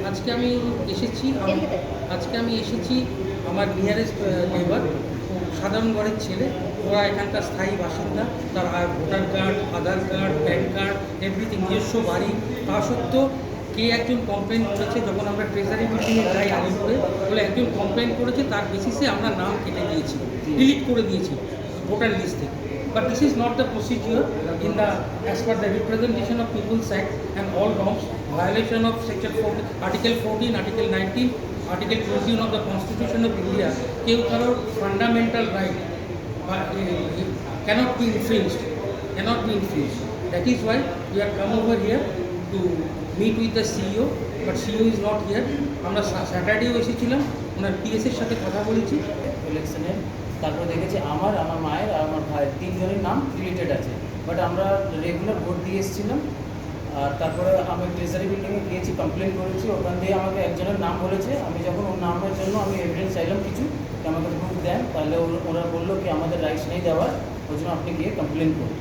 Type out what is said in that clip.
আজকে আমি এসেছি আমার নিয়ারেস্ট নেবার সাধারণ ঘরের ছেলে, ওরা এখানকার স্থায়ী বাসিন্দা, তার ভোটার কার্ড, আধার কার্ড, প্যান কার্ড, এভরিথিং, নিজস্ব বাড়ি। তা সত্ত্বেও কে একজন কমপ্লেন করেছে, যখন আমরা ট্রেজারি বিল্ডিংয়ে যাই আলিপুরে, বলে একজন কমপ্লেন করেছে, তার বেসিসে আমরা নাম কেটে দিয়েছি, ডিলিট করে দিয়েছি ভোটার লিস্ট থেকে। But this is not the procedure in the, as per the Representation of People's Act and all norms, violation of Section 14, Article 14, Article 19, Article 21 of the Constitution of India. কেউ কারোর fundamental right cannot be infringed. That is why we have come over here to meet with the CEO, but CEO is not here. আমরা স্যাটারডেও এসেছিলাম, ওনার পিএসের সাথে কথা বলেছি ইলেকশনের। তারপরে দেখেছি আমার মায়ের আর আমার ভাইয়ের তিনজনের নাম রিলেটেড আছে, বাট আমরা রেগুলার ভোট দিয়ে এসেছিলাম। আর তারপরে আমি ট্রেজারি বিল্ডিংয়ে গিয়েছি, কমপ্লেন করেছি, ওখান দিয়ে আমাকে একজনের নাম বলেছে। আমি যখন ওর নামের জন্য আমি এভিডেন্স চাইলাম কিছু, আমাকে প্রুফ দেন, তাহলে ওরা বললো কি আমাদের রাইটস নেই দেওয়ার, ওই জন্য আপনি গিয়ে কমপ্লেন করুন।